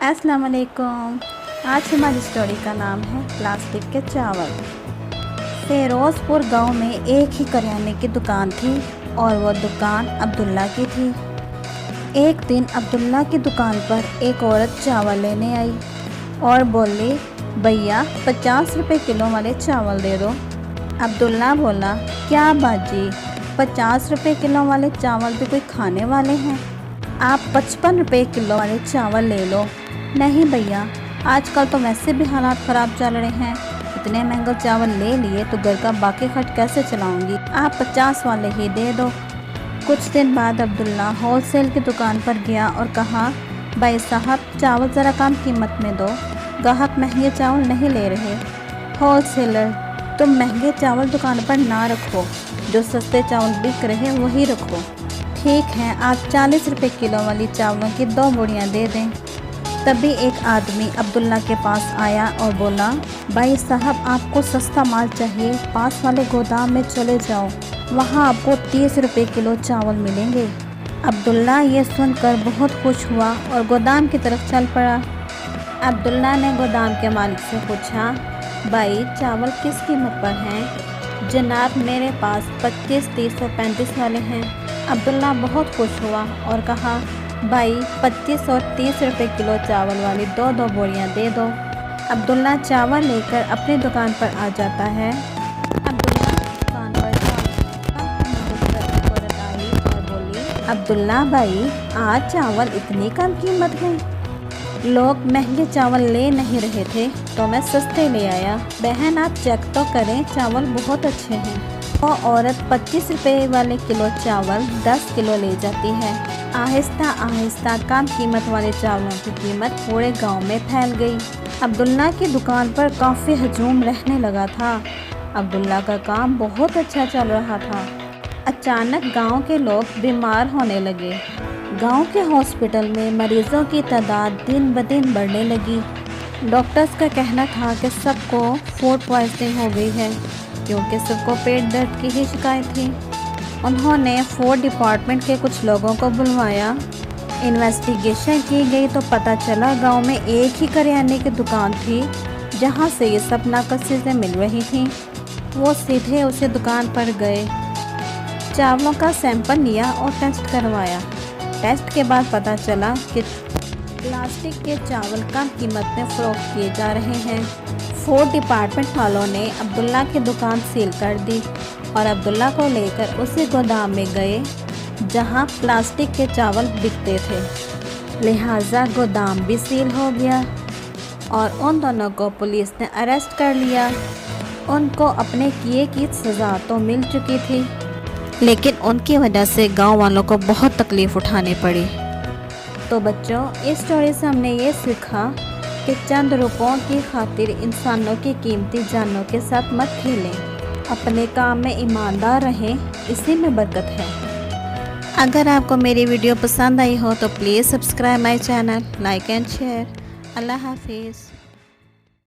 अस्सलाम वालेकुम। आज हमारी स्टोरी का नाम है प्लास्टिक के चावल। फ़िरोज़पुर गांव में एक ही करियाने की दुकान थी और वो दुकान अब्दुल्ला की थी। एक दिन अब्दुल्ला की दुकान पर एक औरत चावल लेने आई और बोली, भैया 50 रुपये किलो वाले चावल दे दो। अब्दुल्ला बोला, क्या बाजी, 50 रुपये किलो वाले चावल भी कोई खाने वाले हैं? आप 55 रुपये किलो वाले चावल ले लो। नहीं भैया, आजकल तो वैसे भी हालात ख़राब चल रहे हैं, इतने महंगे चावल ले लिए तो घर का बाकी खर्च कैसे चलाऊंगी? आप 50 वाले ही दे दो। कुछ दिन बाद अब्दुल्ला होलसेल की दुकान पर गया और कहा, भाई साहब चावल ज़रा कम कीमत में दो, ग्राहक महंगे चावल नहीं ले रहे। होलसेलर, तुम महंगे चावल दुकान पर ना रखो, जो सस्ते चावल बिक रहे वही रखो। ठीक है, आप 40 रुपये किलो वाली चावलों की 2 बोरियां दे दें। तभी एक आदमी अब्दुल्ला के पास आया और बोला, भाई साहब आपको सस्ता माल चाहिए, पास वाले गोदाम में चले जाओ, वहाँ आपको 30 रुपये किलो चावल मिलेंगे। अब्दुल्ला ये सुनकर बहुत खुश हुआ और गोदाम की तरफ चल पड़ा। अब्दुल्ला ने गोदाम के मालिक से पूछा, भाई चावल किस कीमत पर हैं? जनाब मेरे पास 25, 30 और 35 वाले हैं। अब्दुल्ला बहुत खुश हुआ और कहा, भाई 25 और 30 रुपये किलो चावल वाली 2 बोरियां दे दो। अब्दुल्ला चावल लेकर अपनी दुकान पर आ जाता है। अब्दुल्ला दुकान पर औरत आई और बोली, अब्दुल्ला भाई आज चावल इतनी कम कीमत है, लोग महंगे चावल ले नहीं रहे थे तो मैं सस्ते ले आया। बहन आप चेक तो करें, चावल बहुत अच्छे हैं। वो औरत 25 रुपये वाले किलो चावल 10 किलो ले जाती है। आहिस्ता आहिस्ता कम कीमत वाले चावलों की कीमत पूरे गांव में फैल गई। अब्दुल्ला की दुकान पर काफ़ी हजूम रहने लगा था। अब्दुल्ला का काम बहुत अच्छा चल रहा था। अचानक गांव के लोग बीमार होने लगे। गांव के हॉस्पिटल में मरीज़ों की तादाद दिन ब दिन बढ़ने लगी। डॉक्टर्स का कहना था कि सबको फूड पॉइजनिंग हो गई है, क्योंकि सबको पेट दर्द की ही शिकायत थी। उन्होंने फूड डिपार्टमेंट के कुछ लोगों को बुलवाया। इन्वेस्टिगेशन की गई तो पता चला गांव में एक ही करियाने की दुकान थी जहां से ये सब नाकस चीज़ें मिल रही थीं। वो सीधे उसी दुकान पर गए, चावलों का सैंपल लिया और टेस्ट करवाया। टेस्ट के बाद पता चला कि प्लास्टिक के चावल कम कीमत में फ़रोख्त किए जा रहे हैं। फूड डिपार्टमेंट वालों ने अब्दुल्ला की दुकान सील कर दी और अब्दुल्ला को लेकर उसी गोदाम में गए जहां प्लास्टिक के चावल बिकते थे। लिहाजा गोदाम भी सील हो गया और उन दोनों को पुलिस ने अरेस्ट कर लिया। उनको अपने किए की सज़ा तो मिल चुकी थी, लेकिन उनकी वजह से गांव वालों को बहुत तकलीफ़ उठानी पड़ी। तो बच्चों, इस स्टोरी से हमने ये सीखा कि चंद रुपयों की खातिर इंसानों की कीमती जानों के साथ मत खेलें। अपने काम में ईमानदार रहें, इसी में बरकत है। अगर आपको मेरी वीडियो पसंद आई हो तो please subscribe my channel, like and share. Allah हाफिज़।